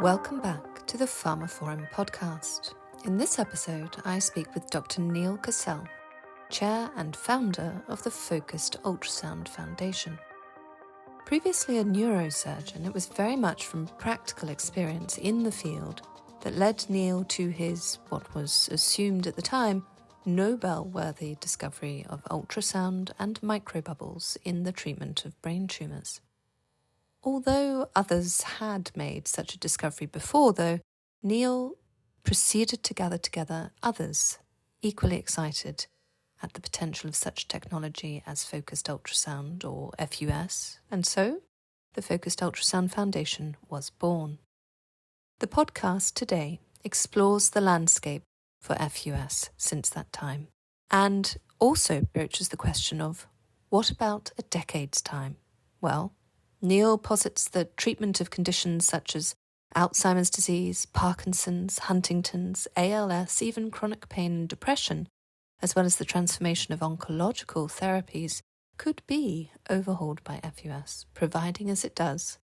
Welcome back to the Pharma Forum podcast. In this episode, I speak with Dr. Neal Kassell, Chair and Founder of the Focused Ultrasound Foundation. Previously a neurosurgeon, it was very much from practical experience in the field that led Neal to his, what was assumed at the time, Nobel-worthy discovery of ultrasound and microbubbles in the treatment of brain tumours. Although others had made such a discovery before, though, Neal proceeded to gather together others equally excited at the potential of such technology as focused ultrasound, or FUS, and so the Focused Ultrasound Foundation was born. The podcast today explores the landscape for FUS since that time, and also broaches the question of, what about a decade's time? Well, Neal posits that treatment of conditions such as Alzheimer's disease, Parkinson's, Huntington's, ALS, even chronic pain and depression, as well as the transformation of oncological therapies, could be overhauled by FUS, providing, as it does,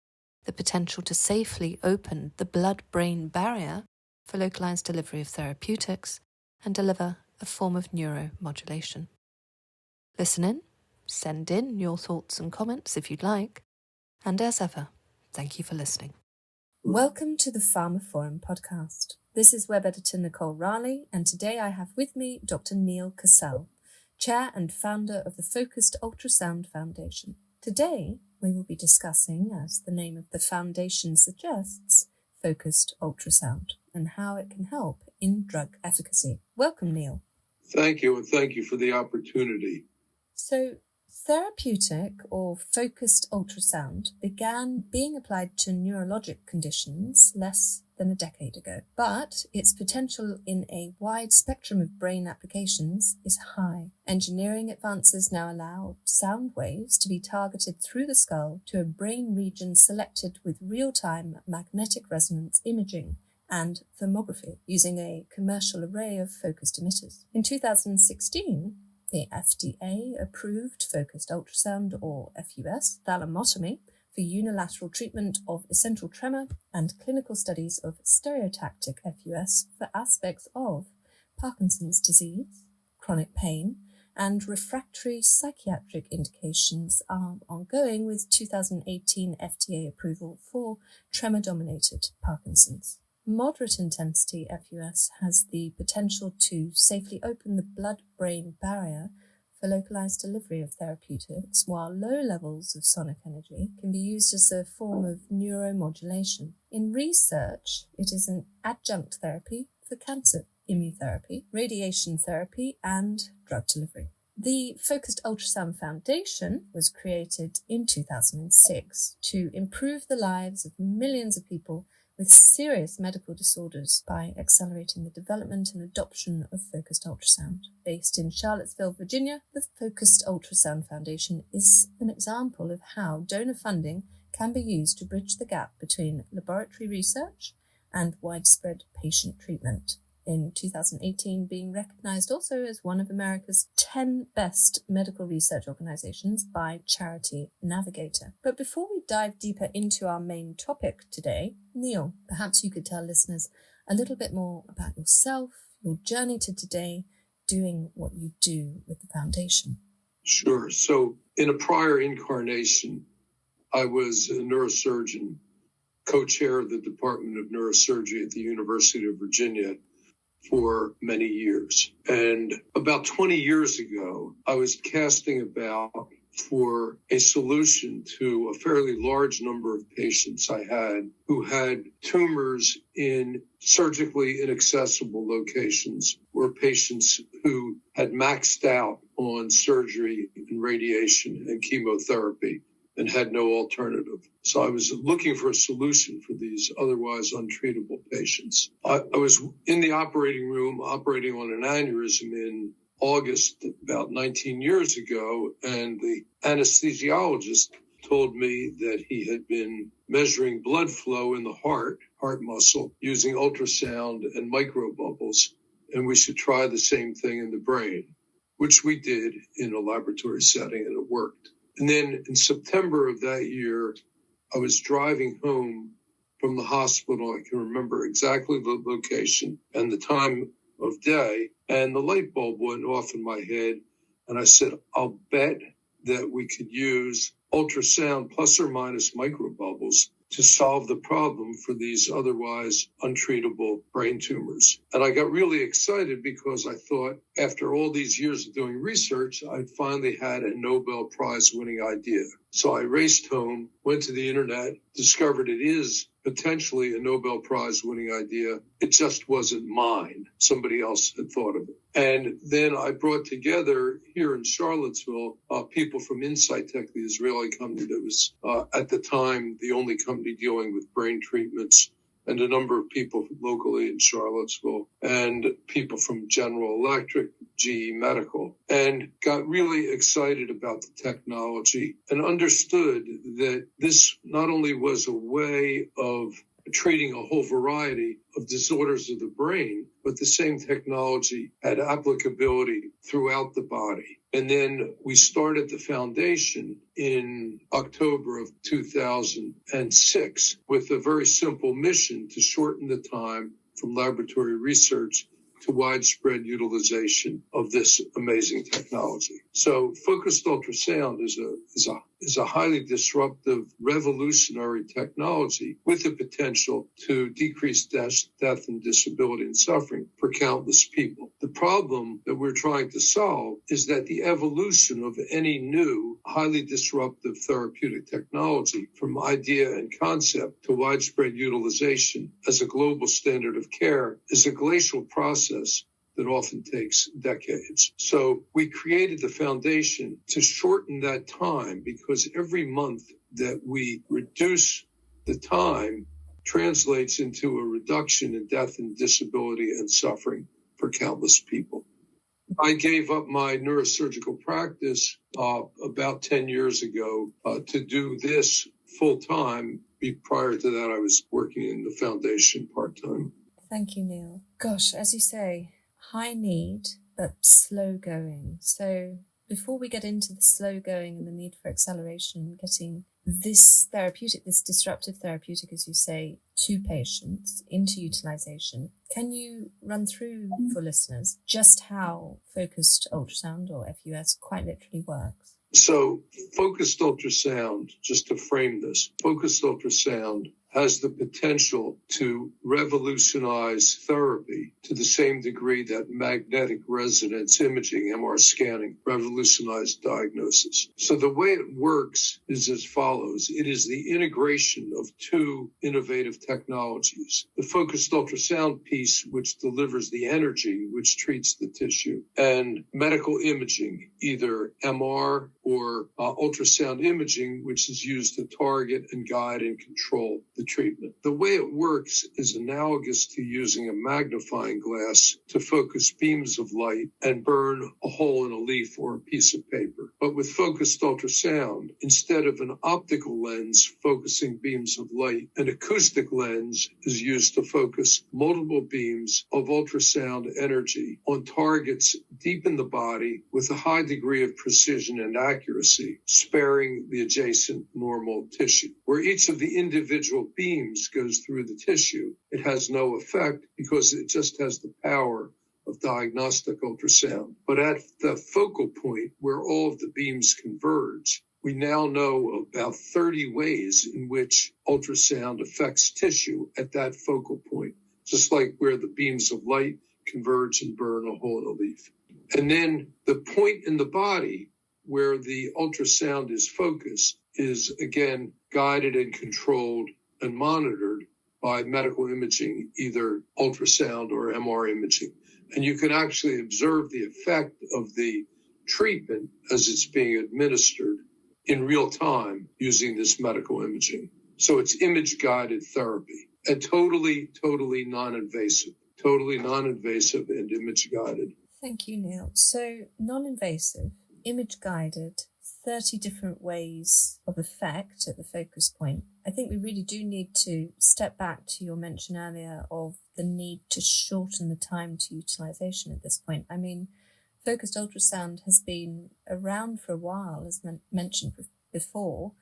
the potential to safely open the blood-brain barrier for localized delivery of therapeutics and deliver a form of neuromodulation. Listen in, send in your thoughts and comments if you'd like, and as ever, thank you for listening. Welcome to the Pharma Forum podcast. This is web editor Nicole Raleigh, and today I have with me Dr. Neal Kassell, Chair and Founder of the Focused Ultrasound Foundation. Today, we will be discussing, as the name of the foundation suggests, focused ultrasound and how it can help in drug efficacy. Welcome, Neal. Thank you, and thank you for the opportunity. So, therapeutic or focused ultrasound began being applied to neurologic conditions less than a decade ago, but its potential in a wide spectrum of brain applications is high. Engineering advances now allow sound waves to be targeted through the skull to a brain region selected with real-time magnetic resonance imaging and thermography using a commercial array of focused emitters. In 2016, the FDA approved focused ultrasound, or FUS, thalamotomy for unilateral treatment of essential tremor and clinical studies of stereotactic FUS for aspects of Parkinson's disease, chronic pain, and refractory psychiatric indications are ongoing, with 2018 FDA approval for tremor-dominated Parkinson's. Moderate intensity FUS has the potential to safely open the blood-brain barrier for localized delivery of therapeutics, while low levels of sonic energy can be used as a form of neuromodulation. In research, it is an adjunct therapy for cancer, immunotherapy, radiation therapy, and drug delivery. The Focused Ultrasound Foundation was created in 2006 to improve the lives of millions of people with serious medical disorders by accelerating the development and adoption of focused ultrasound. Based in Charlottesville, Virginia, the Focused Ultrasound Foundation is an example of how donor funding can be used to bridge the gap between laboratory research and widespread patient treatment. In 2018, being recognized also as one of America's 10 best medical research organizations by Charity Navigator. But before we dive deeper into our main topic today, Neal, perhaps you could tell listeners a little bit more about yourself, your journey to today, doing what you do with the foundation. Sure. So in a prior incarnation, I was a neurosurgeon, co-chair of the Department of Neurosurgery at the University of Virginia for many years. And about 20 years ago, I was casting about for a solution to a fairly large number of patients I had who had tumors in surgically inaccessible locations, or patients who had maxed out on surgery and radiation and chemotherapy and had no alternative. So I was looking for a solution for these otherwise untreatable patients. I was in the operating room operating on an aneurysm in August, about 19 years ago, and the anesthesiologist told me that he had been measuring blood flow in the heart muscle, using ultrasound and microbubbles, and we should try the same thing in the brain, which we did in a laboratory setting, and it worked. And then in September of that year, I was driving home from the hospital. I can remember exactly the location and the time of day, and the light bulb went off in my head. And I said, I'll bet that we could use ultrasound plus or minus microbubbles to solve the problem for these otherwise untreatable brain tumors. And I got really excited because I thought after all these years of doing research, I'd finally had a Nobel Prize winning idea. So I raced home, went to the internet, discovered it is potentially a Nobel Prize winning idea. It just wasn't mine. Somebody else had thought of it. And then I brought together here in Charlottesville people from Insightec, the Israeli company that was at the time the only company dealing with brain treatments, and a number of people locally in Charlottesville, and people from General Electric, GE Medical, and got really excited about the technology and understood that this not only was a way of treating a whole variety of disorders of the brain, but the same technology had applicability throughout the body. And then we started the foundation in October of 2006 with a very simple mission to shorten the time from laboratory research to widespread utilization of this amazing technology. So focused ultrasound is a highly disruptive, revolutionary technology with the potential to decrease death and disability and suffering for countless people. The problem that we're trying to solve is that the evolution of any new, highly disruptive therapeutic technology from idea and concept to widespread utilization as a global standard of care is a glacial process that often takes decades. So we created the foundation to shorten that time, because every month that we reduce the time translates into a reduction in death and disability and suffering for countless people. I gave up my neurosurgical practice about 10 years ago to do this full time. Prior to that, I was working in the foundation part-time. Thank you, Neil. Gosh, as you say, high need, but slow going. So before we get into the slow going and the need for acceleration, getting this therapeutic, this disruptive therapeutic, as you say, to patients into utilization, can you run through for listeners just how focused ultrasound, or FUS, quite literally works? So focused ultrasound, just to frame this, focused ultrasound has the potential to revolutionize therapy to the same degree that magnetic resonance imaging, MR scanning, revolutionized diagnosis. So the way it works is as follows. It is the integration of two innovative technologies. The focused ultrasound piece, which delivers the energy, which treats the tissue, and medical imaging, either MR or ultrasound imaging, which is used to target and guide and control the treatment. The way it works is analogous to using a magnifying glass to focus beams of light and burn a hole in a leaf or a piece of paper. But with focused ultrasound, instead of an optical lens focusing beams of light, an acoustic lens is used to focus multiple beams of ultrasound energy on targets deep in the body with a high degree of precision and accuracy, sparing the adjacent normal tissue. Where each of the individual beams goes through the tissue, it has no effect because it just has the power of diagnostic ultrasound. But at the focal point where all of the beams converge, we now know about 30 ways in which ultrasound affects tissue at that focal point, just like where the beams of light converge and burn a hole in a leaf. And then the point in the body where the ultrasound is focused is, again, guided and controlled and monitored by medical imaging, either ultrasound or MR imaging. And you can actually observe the effect of the treatment as it's being administered in real time using this medical imaging. So it's image-guided therapy and totally non-invasive and image-guided. Thank you, Neil. So non-invasive, image-guided, 30 different ways of effect at the focus point. I think we really do need to step back to your mention earlier of the need to shorten the time to utilization at this point. I mean, focused ultrasound has been around for a while, as mentioned before,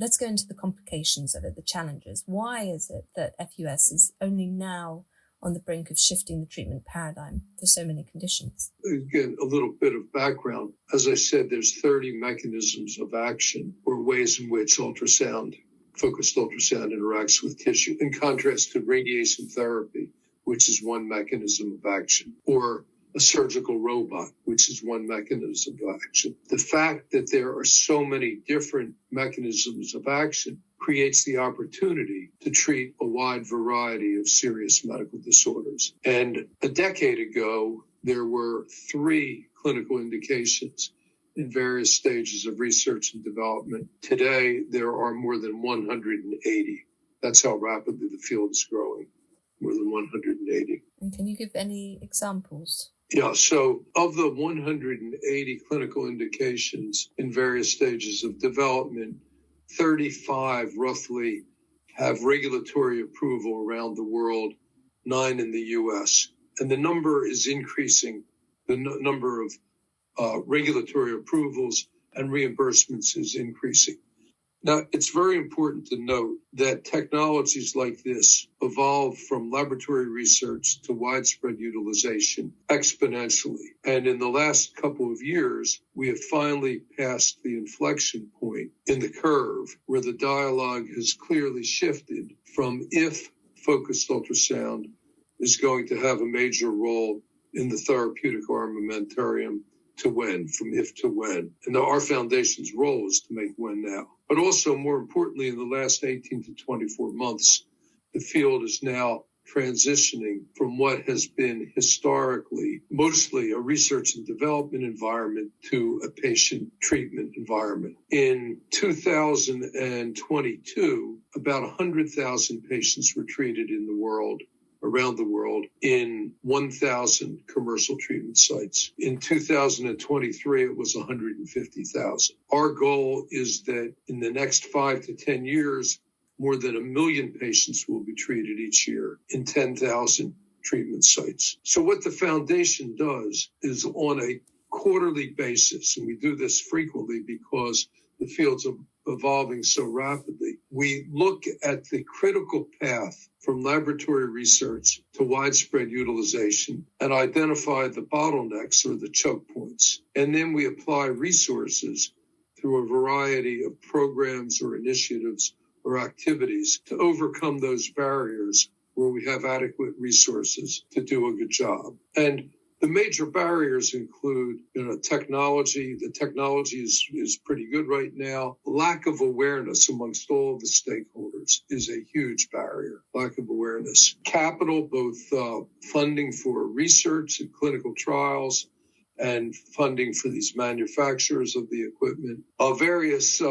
let's go into the complications of it, the challenges. Why is it that FUS is only now on the brink of shifting the treatment paradigm for so many conditions? Again, a little bit of background. As I said, there's 30 mechanisms of action or ways in which focused ultrasound interacts with tissue, in contrast to radiation therapy, which is one mechanism of action, or a surgical robot, which is one mechanism of action. The fact that there are so many different mechanisms of action creates the opportunity to treat a wide variety of serious medical disorders. And a decade ago, there were 3 clinical indications in various stages of research and development. Today, there are more than 180. That's how rapidly the field is growing, more than 180. And can you give any examples? Yeah, so of the 180 clinical indications in various stages of development, 35 roughly have regulatory approval around the world, 9 in the U.S. And the number is increasing. The number of regulatory approvals and reimbursements is increasing. Now, it's very important to note that technologies like this evolve from laboratory research to widespread utilization exponentially. And in the last couple of years, we have finally passed the inflection point in the curve where the dialogue has clearly shifted from if focused ultrasound is going to have a major role in the therapeutic armamentarium to when, from if to when. And our foundation's role is to make when now. But also, more importantly, in the last 18 to 24 months, the field is now transitioning from what has been historically mostly a research and development environment to a patient treatment environment. In 2022, about 100,000 patients were treated around the world in 1,000 commercial treatment sites. In 2023, it was 150,000. Our goal is that in the next 5 to 10 years, more than 1 million patients will be treated each year in 10,000 treatment sites. So what the foundation does is on a quarterly basis, and we do this frequently because the field's evolving so rapidly, we look at the critical path from laboratory research to widespread utilization and identify the bottlenecks or the choke points. And then we apply resources through a variety of programs or initiatives or activities to overcome those barriers where we have adequate resources to do a good job. And the major barriers include, technology. The technology is pretty good right now. Lack of awareness amongst all of the stakeholders is a huge barrier. Lack of awareness. Capital, both funding for research and clinical trials and funding for these manufacturers of the equipment. Various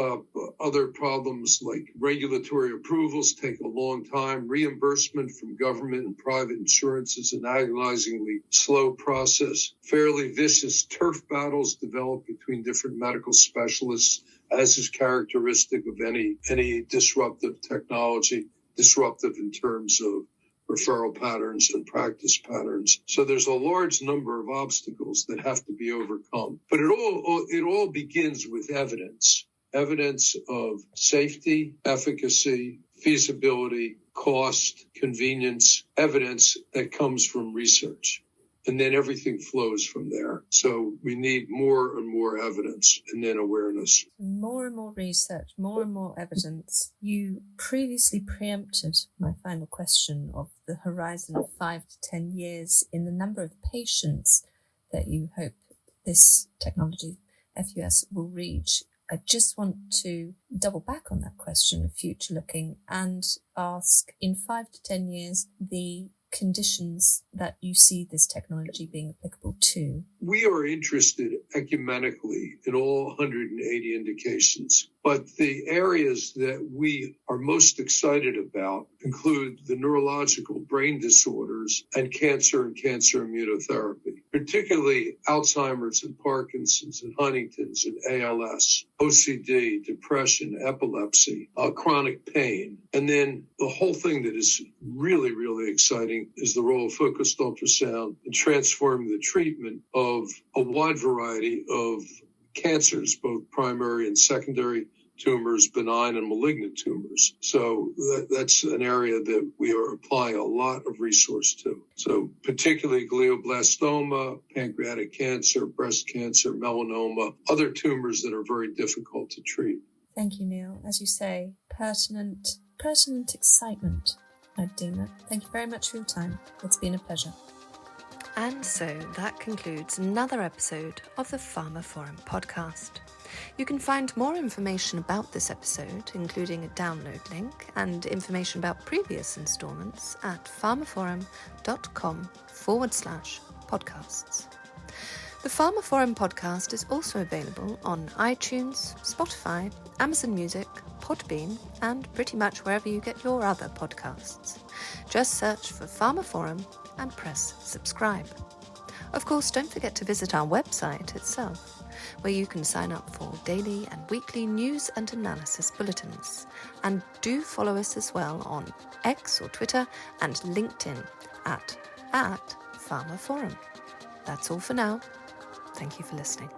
other problems like regulatory approvals take a long time. Reimbursement from government and private insurance is an agonizingly slow process. Fairly vicious turf battles develop between different medical specialists, as is characteristic of any disruptive technology, disruptive in terms of referral patterns and practice patterns. So there's a large number of obstacles that have to be overcome. But it all begins with evidence of safety, efficacy, feasibility, cost, convenience, evidence that comes from research. And then everything flows from there. So we need more and more evidence and then awareness. More and more research, more and more evidence. You previously preempted my final question of the horizon of 5 to 10 years in the number of patients that you hope this technology, FUS, will reach. I just want to double back on that question of future looking and ask, in 5 to 10 years, the conditions that you see this technology being applicable to? We are interested ecumenically in all 180 indications, but the areas that we are most excited about include the neurological brain disorders and cancer immunotherapy, particularly Alzheimer's and Parkinson's and Huntington's and ALS, OCD, depression, epilepsy, chronic pain. And then the whole thing that is really, really exciting is the role of focused ultrasound in transforming the treatment of a wide variety of cancers, both primary and secondary tumors, benign and malignant tumors. So that's an area that we are applying a lot of resource to. So particularly glioblastoma, pancreatic cancer, breast cancer, melanoma, other tumors that are very difficult to treat. Thank you, Neil. As you say, pertinent excitement, I'd deem it. Thank you very much for your time. It's been a pleasure. And so that concludes another episode of the Pharma Forum podcast. You can find more information about this episode, including a download link and information about previous instalments at pharmaforum.com/podcasts. The Pharma Forum podcast is also available on iTunes, Spotify, Amazon Music, Podbean, and pretty much wherever you get your other podcasts. Just search for Pharma Forum and press subscribe. Of course, don't forget to visit our website itself, where you can sign up for daily and weekly news and analysis bulletins. And do follow us as well on X or Twitter and LinkedIn at Pharma Forum. That's all for now. Thank you for listening.